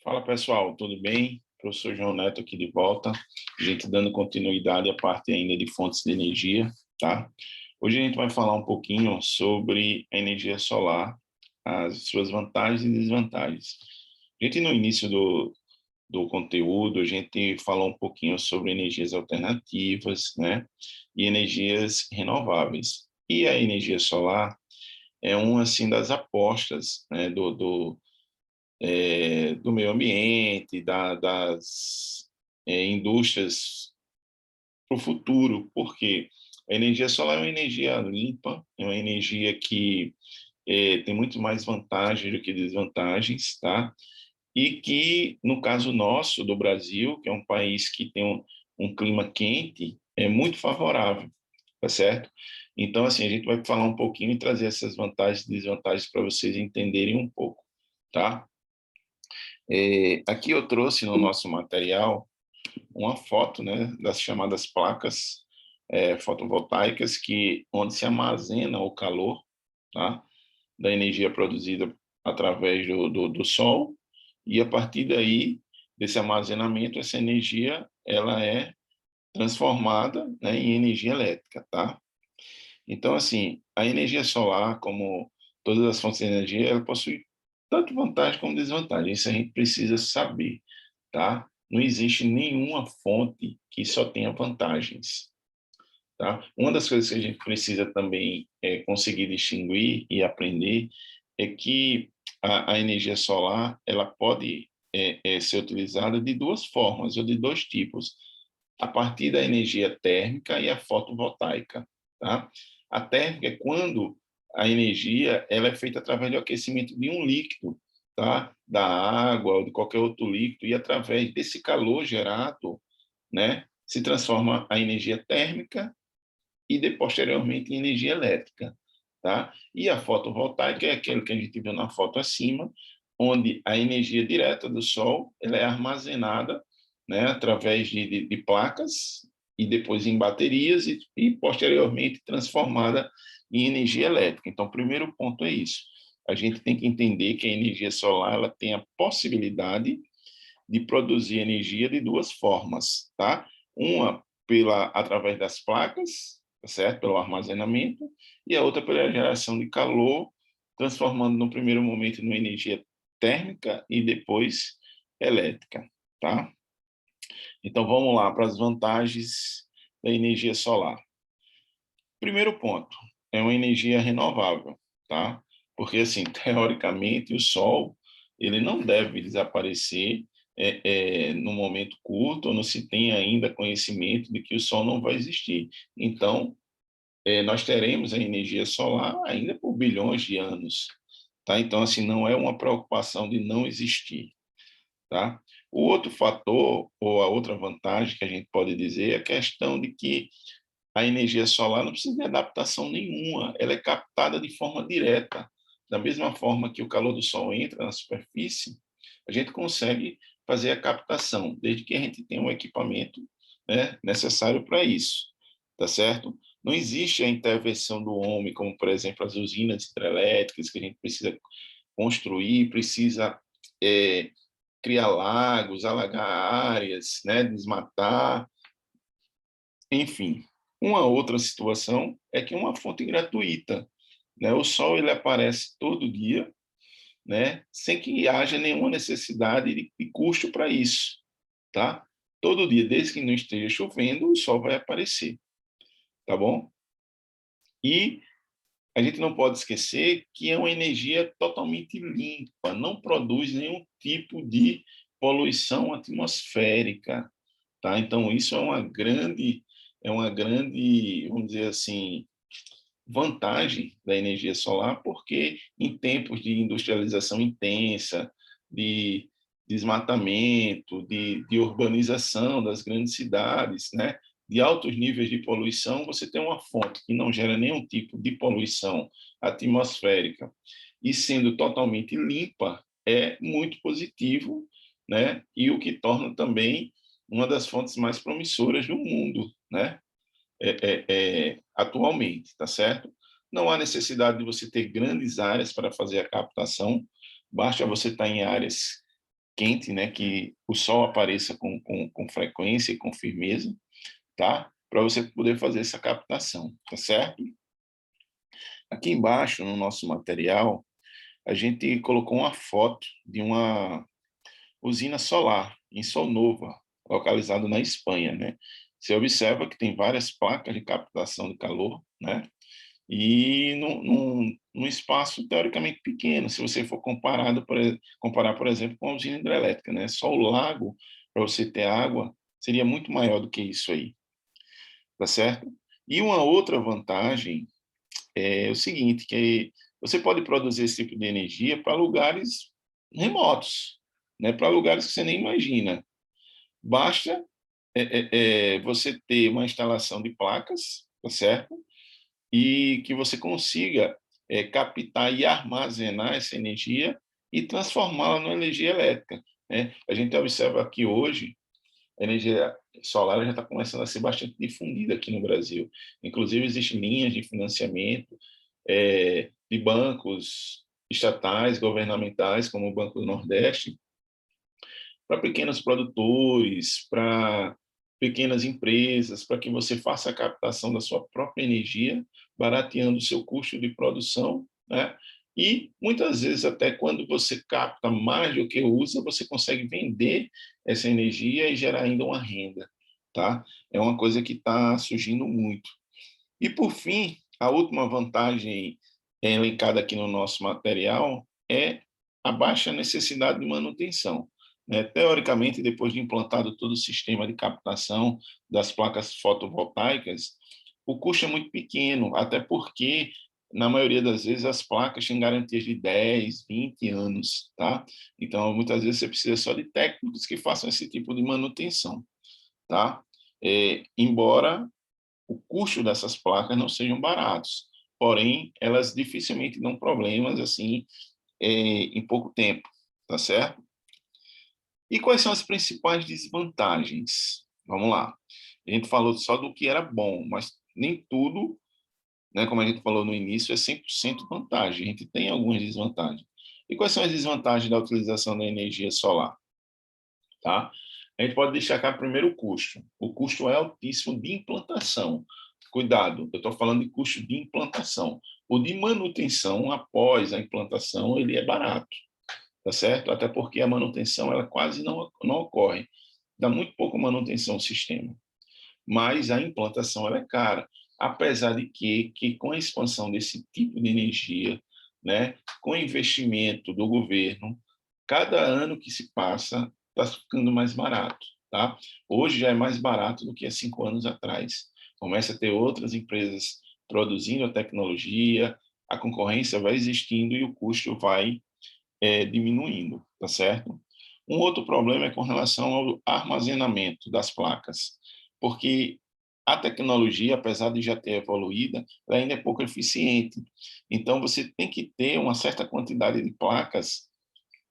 Fala pessoal, tudo bem? Professor João Neto aqui de volta, a gente dando continuidade à parte ainda de fontes de energia, tá? Hoje a gente vai falar um pouquinho sobre a energia solar, as suas vantagens e desvantagens. A gente no início do conteúdo, a gente falou um pouquinho sobre energias alternativas, né? E energias renováveis. E a energia solar é uma, assim, das apostas, né, do meio ambiente, das indústrias para o futuro, porque a energia solar é uma energia limpa, é uma energia que tem muito mais vantagens do que desvantagens, tá? E que, no caso nosso, do Brasil, que é um país que tem um clima quente, é muito favorável, tá certo? Então, assim, a gente vai falar um pouquinho e trazer essas vantagens e desvantagens para vocês entenderem um pouco, tá? Aqui eu trouxe no nosso material uma foto, né, das chamadas placas fotovoltaicas, onde se armazena o calor, tá, da energia produzida através do sol, e a partir daí, desse armazenamento, essa energia ela é transformada, né, em energia elétrica. Tá? Então, assim, a energia solar, como todas as fontes de energia, ela possui tanto vantagem como desvantagem. Isso a gente precisa saber, tá? Não existe nenhuma fonte que só tenha vantagens, tá? Uma das coisas que a gente precisa também conseguir distinguir e aprender é que a energia solar, ela pode ser utilizada de duas formas, ou de dois tipos, a partir da energia térmica e a fotovoltaica, tá? A térmica é quando a energia ela é feita através do aquecimento de um líquido, tá? Da água ou de qualquer outro líquido, e através desse calor gerado, né, se transforma a energia térmica e posteriormente em energia elétrica, tá? E a fotovoltaica é aquele que a gente viu na foto acima, onde a energia direta do sol ela é armazenada, né, através de placas e depois em baterias e posteriormente transformada em energia elétrica. Então, o primeiro ponto é isso. A gente tem que entender que a energia solar ela tem a possibilidade de produzir energia de duas formas, tá? Uma através das placas, tá certo? Pelo armazenamento, e a outra pela geração de calor, transformando no primeiro momento em energia térmica e depois elétrica, tá? Então vamos lá para as vantagens da energia solar. Primeiro ponto, é uma energia renovável, tá? Porque, assim, teoricamente, o sol ele não deve desaparecer no momento curto, ou não se tem ainda conhecimento de que o sol não vai existir. Então, nós teremos a energia solar ainda por bilhões de anos, tá? Então, assim, não é uma preocupação de não existir, tá? O outro fator, ou a outra vantagem que a gente pode dizer, é a questão de que a energia solar não precisa de adaptação nenhuma, ela é captada de forma direta. Da mesma forma que o calor do sol entra na superfície, a gente consegue fazer a captação, desde que a gente tenha um equipamento, né, necessário para isso, tá certo? Não existe a intervenção do homem, como, por exemplo, as usinas hidrelétricas, que a gente precisa construir, precisa criar lagos, alagar áreas, né, desmatar, enfim. Uma outra situação é que é uma fonte gratuita, né? O sol ele aparece todo dia, né? Sem que haja nenhuma necessidade de custo para isso, tá? Todo dia, desde que não esteja chovendo, o sol vai aparecer, tá bom? E a gente não pode esquecer que é uma energia totalmente limpa, não produz nenhum tipo de poluição atmosférica, tá? Então isso é uma grande, vamos dizer assim, vantagem da energia solar, porque em tempos de industrialização intensa, de desmatamento, de urbanização das grandes cidades, né, de altos níveis de poluição, você tem uma fonte que não gera nenhum tipo de poluição atmosférica e sendo totalmente limpa, é muito positivo, né, e o que torna também uma das fontes mais promissoras do mundo, né, atualmente, tá certo? Não há necessidade de você ter grandes áreas para fazer a captação, basta você estar em áreas quente, né, que o sol apareça com frequência e com firmeza, tá? Para você poder fazer essa captação, tá certo? Aqui embaixo, no nosso material, a gente colocou uma foto de uma usina solar em Solnova, localizado na Espanha, né? Você observa que tem várias placas de captação de calor, né? E num espaço teoricamente pequeno, se você for comparar, por exemplo, com a usina hidrelétrica, né? Só o lago, para você ter água, seria muito maior do que isso aí, tá certo? E uma outra vantagem é o seguinte, que você pode produzir esse tipo de energia para lugares remotos, né? Para lugares que você nem imagina. Basta você ter uma instalação de placas, tá certo? E que você consiga captar e armazenar essa energia e transformá-la numa energia elétrica, né? A gente observa que hoje a energia solar já está começando a ser bastante difundida aqui no Brasil. Inclusive, existem linhas de financiamento de bancos estatais, governamentais, como o Banco do Nordeste, para pequenos produtores, para pequenas empresas, para que você faça a captação da sua própria energia, barateando o seu custo de produção, né? E muitas vezes, até quando você capta mais do que usa, você consegue vender essa energia e gerar ainda uma renda, tá? É uma coisa que está surgindo muito. E, por fim, a última vantagem elencada aqui no nosso material é a baixa necessidade de manutenção, né? Teoricamente, depois de implantado todo o sistema de captação das placas fotovoltaicas, o custo é muito pequeno, até porque, na maioria das vezes, as placas têm garantias de 10, 20 anos, tá? Então, muitas vezes, você precisa só de técnicos que façam esse tipo de manutenção, tá? Embora o custo dessas placas não sejam baratos, porém, elas dificilmente dão problemas assim em pouco tempo, tá certo? E quais são as principais desvantagens? Vamos lá. A gente falou só do que era bom, mas nem tudo, né, como a gente falou no início, é 100% vantagem. A gente tem algumas desvantagens. E quais são as desvantagens da utilização da energia solar? Tá? A gente pode destacar primeiro o custo. O custo é altíssimo de implantação. Cuidado, eu estou falando de custo de implantação. O de manutenção após a implantação, ele é barato, tá certo? Até porque a manutenção ela quase não ocorre. Dá muito pouco manutenção ao sistema. Mas a implantação ela é cara, apesar de que com a expansão desse tipo de energia, né, com o investimento do governo, cada ano que se passa está ficando mais barato, tá? Hoje já é mais barato do que há 5 anos atrás. Começa a ter outras empresas produzindo a tecnologia, a concorrência vai existindo e o custo vai diminuindo, tá certo? Um outro problema é com relação ao armazenamento das placas, porque a tecnologia, apesar de já ter evoluída, ela ainda é pouco eficiente. Então, você tem que ter uma certa quantidade de placas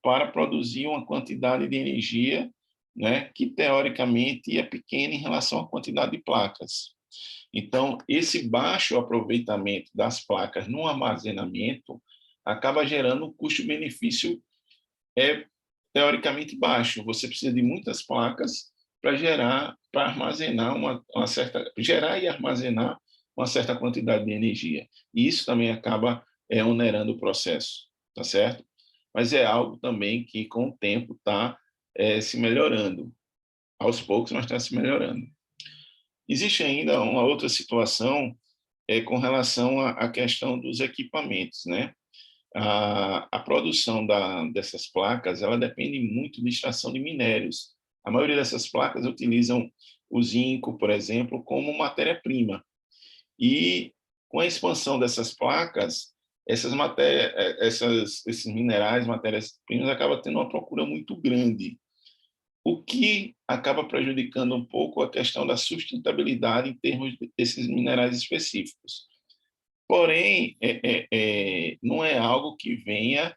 para produzir uma quantidade de energia, né, que teoricamente é pequena em relação à quantidade de placas. Então, esse baixo aproveitamento das placas no armazenamento acaba gerando um custo-benefício teoricamente baixo. Você precisa de muitas placas para armazenar uma certa, gerar e armazenar uma certa quantidade de energia. E isso também acaba onerando o processo, tá certo? Mas é algo também que, com o tempo, está se melhorando. Aos poucos, mas está se melhorando. Existe ainda uma outra situação com relação à questão dos equipamentos, né? A produção dessas placas ela depende muito de extração de minérios. A maioria dessas placas utilizam o zinco, por exemplo, como matéria-prima. E com a expansão dessas placas, esses minerais, matérias-primas, acabam tendo uma procura muito grande, o que acaba prejudicando um pouco a questão da sustentabilidade em termos desses minerais específicos. Porém, não é algo que venha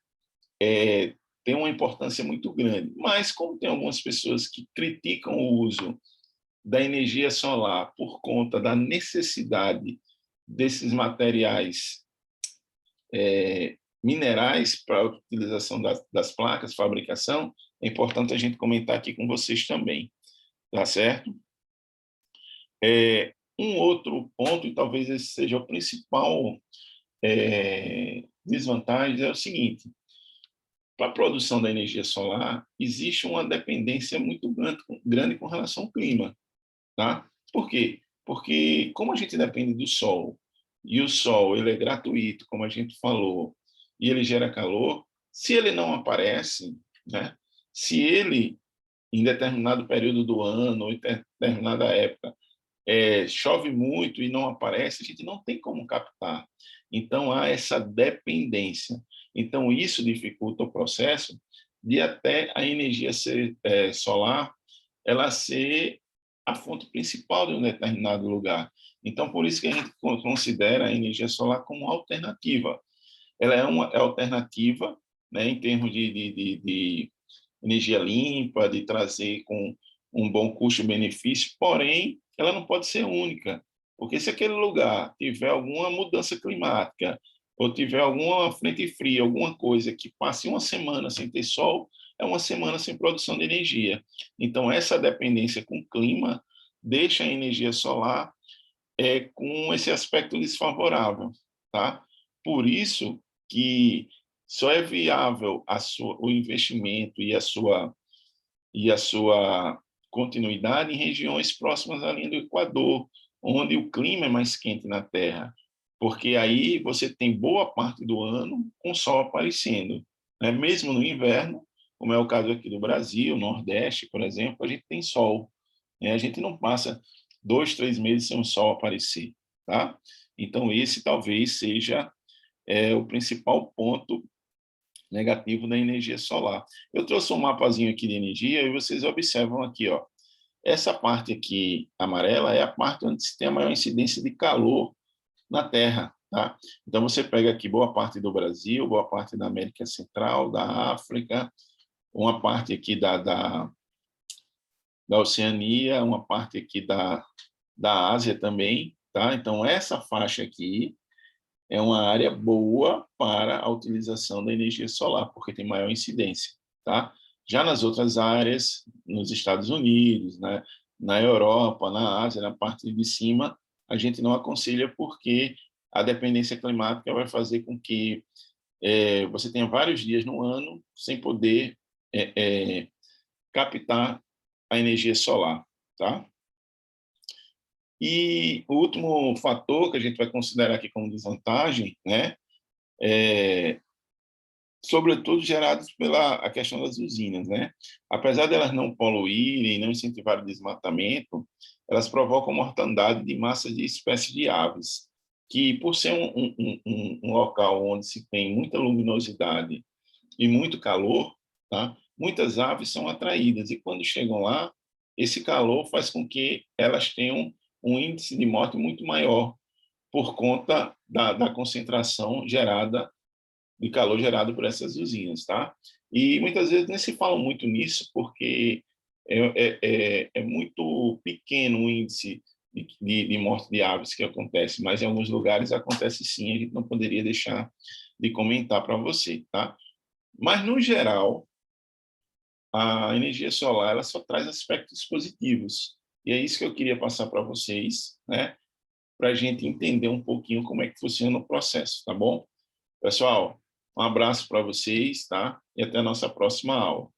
ter uma importância muito grande. Mas, como tem algumas pessoas que criticam o uso da energia solar por conta da necessidade desses materiais minerais para a utilização das placas, fabricação, é importante a gente comentar aqui com vocês também, tá certo? Um outro ponto, e talvez esse seja o principal desvantagem, é o seguinte: para a produção da energia solar, existe uma dependência muito grande com relação ao clima, tá? Por quê? Porque como a gente depende do sol, e o sol ele é gratuito, como a gente falou, e ele gera calor, se ele não aparece, né? Se ele, em determinado período do ano, ou em determinada época, chove muito e não aparece, a gente não tem como captar. Então, há essa dependência. Então, isso dificulta o processo de até a energia solar ela ser a fonte principal de um determinado lugar. Então, por isso que a gente considera a energia solar como alternativa. Ela é uma alternativa, né, em termos de energia limpa, de trazer com um bom custo-benefício, porém, ela não pode ser única, porque se aquele lugar tiver alguma mudança climática, ou tiver alguma frente fria, alguma coisa que passe uma semana sem ter sol, é uma semana sem produção de energia. Então, essa dependência com o clima deixa a energia solar com esse aspecto desfavorável, tá? Por isso que só é viável o investimento e a sua continuidade em regiões próximas à linha do Equador, onde o clima é mais quente na Terra, porque aí você tem boa parte do ano com sol aparecendo, né? Mesmo no inverno, como é o caso aqui do Brasil, Nordeste, por exemplo, a gente tem sol, né? A gente não passa 2, 3 meses sem o sol aparecer, tá? Então esse talvez seja o principal ponto negativo da energia solar. Eu trouxe um mapazinho aqui de energia e vocês observam aqui, ó, essa parte aqui amarela é a parte onde se tem a maior incidência de calor na Terra, tá? Então você pega aqui boa parte do Brasil, boa parte da América Central, da África, uma parte aqui da Oceania, uma parte aqui da Ásia também, tá? Então essa faixa aqui é uma área boa para a utilização da energia solar, porque tem maior incidência, tá? Já nas outras áreas, nos Estados Unidos, né, na Europa, na Ásia, na parte de cima, a gente não aconselha porque a dependência climática vai fazer com que você tenha vários dias no ano sem poder captar a energia solar, tá? E o último fator que a gente vai considerar aqui como desvantagem, né, sobretudo gerados pela a questão das usinas, né? Apesar de elas não poluírem, não incentivar o desmatamento, elas provocam mortandade de massas de espécies de aves, que por ser um local onde se tem muita luminosidade e muito calor, tá? Muitas aves são atraídas e quando chegam lá, esse calor faz com que elas tenham um índice de morte muito maior por conta da concentração gerada de calor gerado por essas usinas, tá? E muitas vezes nem se fala muito nisso, porque é muito pequeno o índice de morte de aves que acontece, mas em alguns lugares acontece sim, a gente não poderia deixar de comentar para você, tá? Mas, no geral, a energia solar ela só traz aspectos positivos, e é isso que eu queria passar para vocês, né? Para a gente entender um pouquinho como é que funciona o processo, tá bom? Pessoal, um abraço para vocês, tá? E até a nossa próxima aula.